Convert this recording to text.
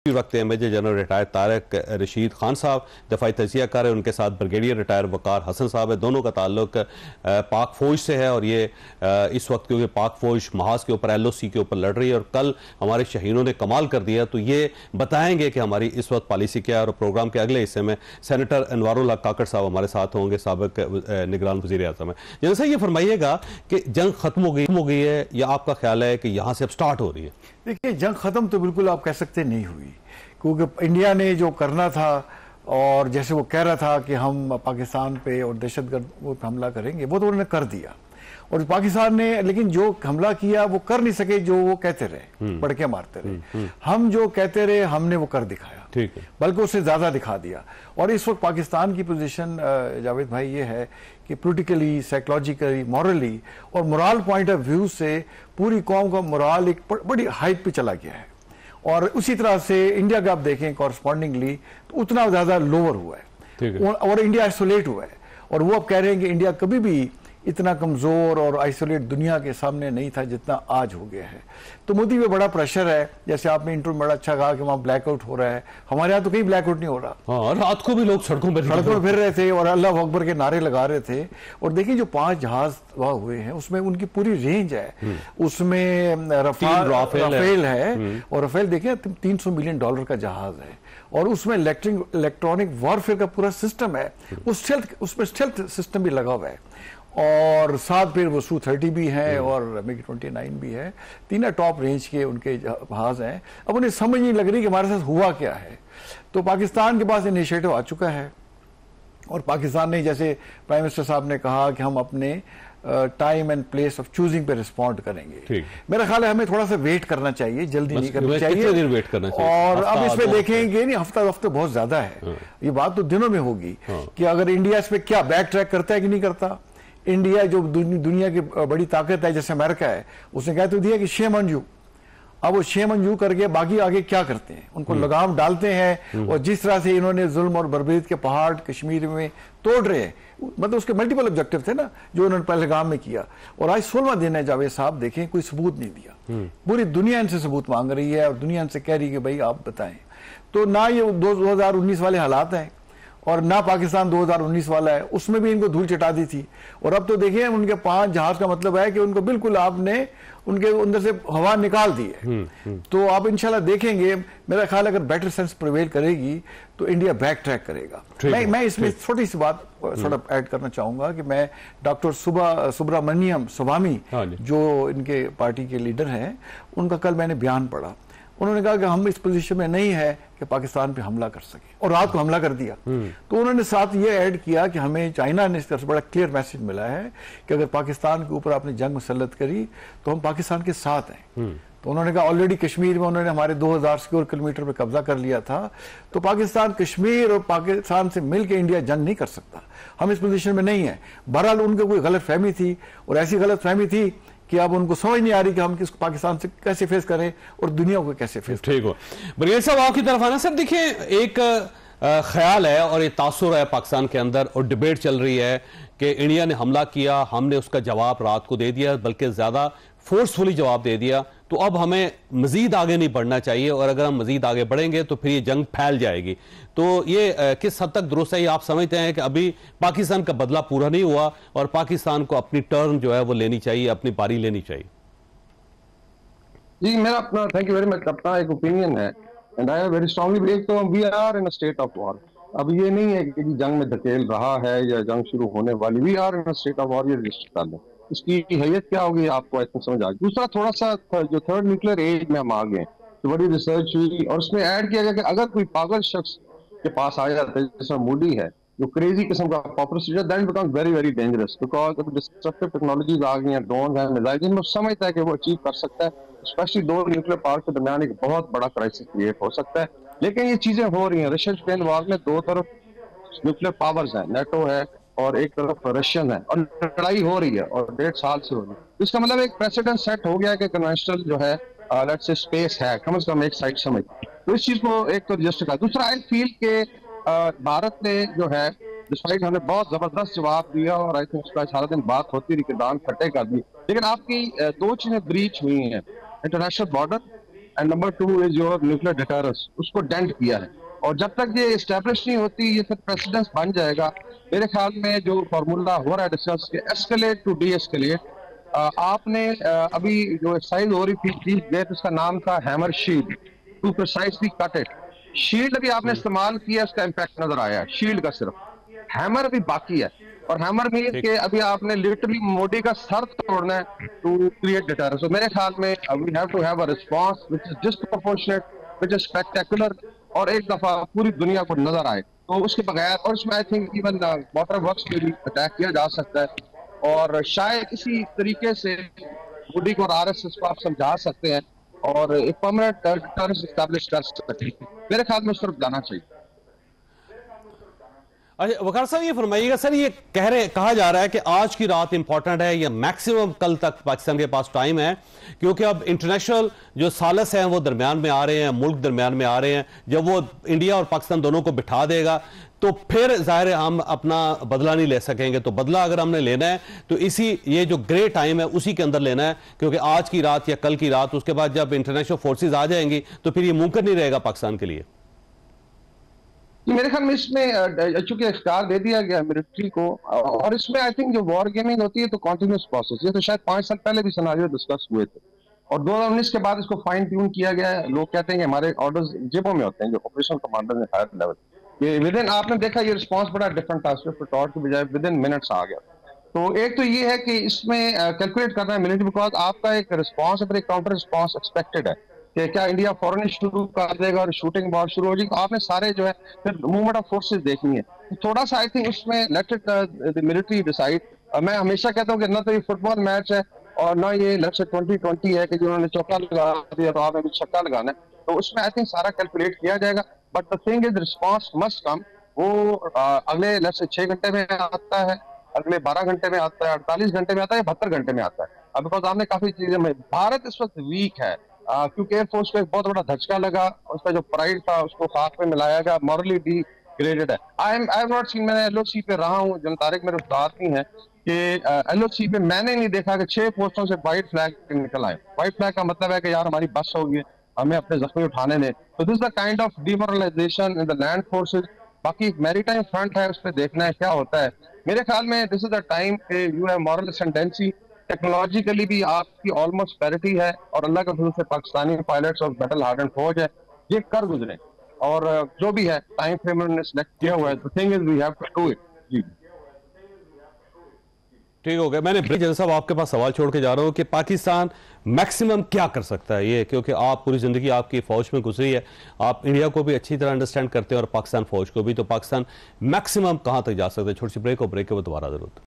वक्त major general retired Tariq Rashid Khan साहब दफाई तजिया कर रहे हैं, उनके साथ ब्रिगेडियर रिटायर वकार हसन साहब है। दोनों का ताल्लुक पाक फौज से है और ये इस वक्त क्योंकि पाक फौज महाज के ऊपर LOC के ऊपर लड़ रही है और कल हमारे शहीदों ने कमाल कर दिया, तो ये बताएंगे कि हमारी इस वक्त पॉलिसी क्या है। और प्रोग्राम के अगले हिस्से में सेनेटर अनवारुल्लाह काकड़ साहब हमारे साथ होंगे, साबिक निगरान वज़ीर आज़म है। जैसे ये फरमाइएगा कि जंग खत्म हो गई है या आपका ख्याल है कि यहाँ से अब स्टार्ट हो रही है? देखिए, जंग खत्म तो बिल्कुल आप कह सकते नहीं हुई, क्योंकि इंडिया ने जो करना था और जैसे वो कह रहा था कि हम पाकिस्तान पे और दहशतगर्द वो हमला करेंगे, वो तो उन्होंने कर दिया। और पाकिस्तान ने लेकिन जो हमला किया वो कर नहीं सके, जो वो कहते रहे, पड़के मारते रहे। हम जो कहते रहे हमने वो कर दिखाया, ठीक है, बल्कि उससे ज्यादा दिखा दिया। और इस वक्त पाकिस्तान की पोजीशन जावेद भाई ये है कि पॉलिटिकली, साइकोलॉजिकली, मॉरली और मोरल पॉइंट ऑफ व्यू से पूरी कौम का मोरल एक बड़ी हाइट पे चला गया है। और उसी तरह से इंडिया का आप देखें कॉरस्पॉन्डिंगली तो उतना ज्यादा लोअर हुआ है और इंडिया आइसोलेट हुआ है। और वो अब कह रहे हैं कि इंडिया कभी भी इतना कमजोर और आइसोलेट दुनिया के सामने नहीं था जितना आज हो गया है। तो मोदी पे बड़ा प्रेशर है। जैसे आपने इंटरव्यू में बड़ा अच्छा कहा कि वहां ब्लैकआउट हो रहा है, हमारे यहाँ तो कहीं ब्लैकआउट नहीं हो रहा। हाँ, रात को भी लोग सड़कों पर फिर रहे थे और अल्लाह अकबर के नारे लगा रहे थे। और देखिए, जो 5 जहाज तबाह हुए हैं उसमें उनकी पूरी रेंज है, उसमें राफेल है और राफेल देखिए $300 मिलियन का जहाज है और उसमें इलेक्ट्रॉनिक वॉरफेयर का पूरा सिस्टम है, उसमें स्टेल्थ सिस्टम भी लगा हुआ है। और साथ फिर वो Su-30 भी है और MiG-29 भी है। तीनों टॉप रेंज के उनके जहाज हैं। अब उन्हें समझ नहीं लग रही कि हमारे साथ हुआ क्या है। तो पाकिस्तान के पास इनिशिएटिव आ चुका है और पाकिस्तान ने, जैसे प्राइम मिनिस्टर साहब ने कहा कि हम अपने time and place of choosing पे रिस्पॉन्ड करेंगे। मेरा ख्याल है हमें थोड़ा सा वेट करना चाहिए, जल्दी नहीं करना चाहिए। दिन वेट करना चाहिए। और अब इसमें देखेंगे नहीं, हफ्ते बहुत ज्यादा है। ये बात तो दिनों में होगी कि अगर इंडिया इस पे क्या बैक ट्रैक करता है कि नहीं करता। इंडिया जो दुनिया की बड़ी ताकत है, जैसे अमेरिका है, उसने कह तो दिया कि शेम ऑन यू। अब वो शेम ऑन यू करके बाकी आगे क्या करते हैं, उनको लगाम डालते हैं। और जिस तरह से इन्होंने जुल्म और बर्बरीत के पहाड़ कश्मीर में तोड़ रहे हैं, मतलब उसके मल्टीपल ऑब्जेक्टिव थे ना जो उन्होंने पहलगाम में किया। और आज 16वां दिन है जावेद साहब, देखें कोई सबूत नहीं दिया। पूरी दुनिया इनसे सबूत मांग रही है और दुनिया इनसे कह रही है कि भाई आप बताएं। तो ना ये 2019 वाले हालात हैं और ना पाकिस्तान 2019 वाला है, उसमें भी इनको धूल चटा दी थी। और अब तो देखिए उनके 5 जहाज का मतलब है कि उनको बिल्कुल आपने उनके अंदर से हवा निकाल दी है। तो आप इंशाल्लाह देखेंगे, मेरा ख्याल अगर बेटर सेंस प्रिवेल करेगी तो इंडिया बैक ट्रैक करेगा। मैं इसमें छोटी सी बात थोड़ा ऐड करना चाहूंगा कि मैं डॉक्टर सुब्रमण्यम स्वामी जो इनके पार्टी के लीडर हैं, उनका कल मैंने बयान पढ़ा। उन्होंने कहा कि हम इस पोजीशन में नहीं है कि पाकिस्तान पे हमला कर सके, और रात को हमला कर दिया। तो उन्होंने साथ ये ऐड किया कि हमें चाइना ने इस तरफ से बड़ा क्लियर मैसेज मिला है कि अगर पाकिस्तान के ऊपर आपने जंग मुसल्लत करी तो हम पाकिस्तान के साथ हैं। तो उन्होंने कहा ऑलरेडी कश्मीर में उन्होंने हमारे 2000 स्क्वायर किलोमीटर पे कब्जा कर लिया था, तो पाकिस्तान कश्मीर और पाकिस्तान से मिलकर इंडिया जंग नहीं कर सकता। हम इस पोजीशन में नहीं है। बहरहाल उनको कोई गलत फहमी थी और ऐसी गलत फहमी थी कि अब उनको समझ नहीं आ रही कि हम किस पाकिस्तान से कैसे फेस करें और दुनिया को कैसे फेस करें। ठीक हो, ब्रिगेडियर साहब आपकी तरफ आना। सर देखिए, एक ख्याल है और एक तासुर है पाकिस्तान के अंदर और डिबेट चल रही है कि इंडिया ने हमला किया, हमने उसका जवाब रात को दे दिया, बल्कि ज्यादा फोर्सफुली जवाब दे दिया, तो अब हमें मजीद आगे नहीं बढ़ना चाहिए और अगर हम मजीद आगे बढ़ेंगे तो फिर ये जंग फैल जाएगी। तो ये किस हद तक दुरुस्त है? ये आप समझते हैं कि अभी पाकिस्तान का बदला पूरा नहीं हुआ और पाकिस्तान को अपनी टर्न जो है वो लेनी चाहिए, अपनी पारी लेनी चाहिए? जी, मेरा अपना थैंक यू वेरी मच, अपना एक ओपिनियन है and I very strongly believe तो we are in a state of war. अब ये नहीं है कि जंग में धकेल रहा है या जंग शुरू होने वाली, we are in a state of war. ये रजिस्टर कर लें, इसकी हैसियत क्या होगी आपको आई थिंक समझ आ गई। दूसरा, थोड़ा सा जो थर्ड न्यूक्लियर एज में हम आ गए, तो बड़ी रिसर्च हुई और उसमें ऐड किया गया कि अगर कोई पागल शख्स के पास आ जाता है जैसा मूडी है, जो क्रेजी किस्म का popular, that becomes very very dangerous because destructive technologies आ गई हैं, ड्रोन है, मिसाइल, जिनमें समझता है कि वो अचीव कर सकता है। स्पेशली 2 न्यूक्लियर पावर के दरमियान एक बहुत बड़ा क्राइसिस क्रिएट हो सकता है। लेकिन ये चीजें हो रही हैं। रशिया यूक्रेन वार में 2 तरफ न्यूक्लियर पावर्स हैं, नेटो है और एक तरफ रशियन है, और लड़ाई हो रही है और 1.5 साल से हो रही है। इसका मतलब एक प्रेसिडेंट सेट हो गया कि कन्वेंशनल जो है लेट्स से स्पेस है, कम से कम एक साइड समझ। तो इस चीज को एक तो रजिस्टर का। दूसरा, आई फील के भारत ने जो है डिस्पाइट हमें बहुत जबरदस्त जवाब दिया और आई थिंक उसका सारा दिन बात होती रही कि दान फटे कर दी, लेकिन आपकी 2 चीजें ब्रीच हुई हैं, international border and number 2 is your nuclear deterrence, उसको डेंट किया है। और जब तक ये एस्टेब्लिश नहीं होती, ये फिर प्रेसिडेंस बन जाएगा। मेरे ख्याल में जो फार्मूला हो रहा है डिस्कस के, एस्केलेट टू डी एस्केलेट, आपने अभी जो एक्सरसाइज हो रही थी चीफ गेट, उसका नाम था hammer shield, to precisely cut it. Shield अभी आपने इस्तेमाल किया, उसका इम्पैक्ट नजर आया, शील्ड का सिर्फ, हैमर भी बाकी है। और हैमर मीन के अभी आपने लिटरली मोदी का सर तोड़ना है टू क्रिएट डिटरेंस। सो मेरे ख्याल में we have to have a response which is disproportionate, which is spectacular, और एक दफा पूरी दुनिया को नजर आए। तो उसके बगैर, और इसमें I think even water works पे भी अटैक किया जा सकता है, और शायद इसी तरीके से मोदी को और आरएसएस को आप समझा सकते हैं और एक परमानेंट डिटरेंस एस्टैब्लिश कर सकते हैं। मेरे ख्याल में उस तरफ जाना चाहिए। अच्छा वकार साहब, ये फरमाइएगा सर, ये कहा जा रहा है कि आज की रात इंपॉर्टेंट है या मैक्सिमम कल तक पाकिस्तान के पास टाइम है, क्योंकि अब इंटरनेशनल जो सालस हैं वो दरमियान में आ रहे हैं, मुल्क दरमियान में आ रहे हैं। जब वो इंडिया और पाकिस्तान दोनों को बिठा देगा तो फिर जाहिर है हम अपना बदला नहीं ले सकेंगे। तो बदला अगर हमने लेना है तो ये जो ग्रे टाइम है उसी के अंदर लेना है, क्योंकि आज की रात या कल की रात, उसके बाद जब इंटरनेशनल फोर्सेज आ जाएंगी तो फिर ये मुमकिन नहीं रहेगा पाकिस्तान के लिए। मेरे ख्याल में इसमें चूंकि इख्तियार दे दिया गया मिलिट्री को, और इसमें आई थिंक जो वॉर गेमिंग होती है तो कॉन्टिन्यूस प्रोसेस, ये तो शायद 5 साल पहले भी सिनेरियो डिस्कस हुए थे, और 2019 के बाद इसको फाइन ट्यून किया गया है। लोग कहते हैं कि हमारे ऑर्डर्स जेबों में होते हैं, जो ऑपरेशन कमांडर ने हायर लेवल, ये विद इन, आपने देखा ये रिस्पॉन्स बड़ा डिफरेंट था, सिर्फ रिटॉर्ट की बजाय विद इन मिनट्स आ गया। तो एक तो ये है कि इसमें कैलकुलेट करना है मिलिट्री, बिकॉज आपका एक रिस्पॉन्स है, एक काउंटर रिस्पॉन्स एक्सपेक्टेड है कि क्या इंडिया फौरन शुरू कर देगा और शूटिंग बहुत शुरू हो जाएगी। आपने सारे जो है फिर मूवमेंट ऑफ फोर्सेस देखनी है, तो थोड़ा सा आई थिंक उसमें let it the military decide. मैं हमेशा कहता हूँ कि ना तो ये फुटबॉल मैच है और ना ये लक्ष्य 2020 है कि जिन्होंने चौका लगा दिया तो आपने भी छक्का लगाना है। तो उसमें आई थिंक सारा कैलकुलेट किया जाएगा, but the thing is response must come. वो अगले लक्ष्य 6 घंटे में आता है, अगले 12 घंटे में आता है, 48 घंटे में आता है, 72 घंटे में आता है। अब बिकॉज आपने काफी चीजें में, भारत इस वक्त वीक है क्योंकि एयरफोर्स को एक बहुत बड़ा धचका लगा, उसका जो प्राइड था उसको खाक में मिलाया गया, मॉरली डिग्रेडेड है। आई एम नॉट सीन, मैंने एलओसी पे रहा हूँ, जन तारिक मेरे उस्ताद ही हैं कि एलओसी पे मैंने नहीं देखा कि 6 पोस्टों से व्हाइट फ्लैग निकल आए। व्हाइट फ्लैग का मतलब है कि यार हमारी बस होगी, हमें अपने जख्मी उठाने दें। तो this the kind of demoralisation in the land forces. बाकी मैरीटाइम फ्रंट है, उस पर देखना है क्या होता है। मेरे ख्याल में this is the time you have moral ascendancy, technologically भी आपकी ऑलमोस्ट पैरिटी है, और अल्लाह के फजल से पाकिस्तानी पायलट्स और बैटल हार्डन फौज है, ये कर गुजरे। और जो भी है टाइम फ्रेम उन्होंने सिलेक्ट किया हुआ है, the thing is we have to do it. जी ठीक हो गया। मैंने ब्रिज साहब आपके पास सवाल छोड़ के जा रहा हूं कि पाकिस्तान मैक्सिमम क्या कर सकता है, ये क्योंकि आप पूरी जिंदगी आपकी फौज में गुजरी है, आप इंडिया को भी अच्छी तरह अंडरस्टैंड करते हैं और पाकिस्तान फौज को भी, तो पाकिस्तान मैक्सिमम कहां तक जा सकता है। छोटी सी ब्रेक और ब्रेक के बाद दोबारा जरूरत।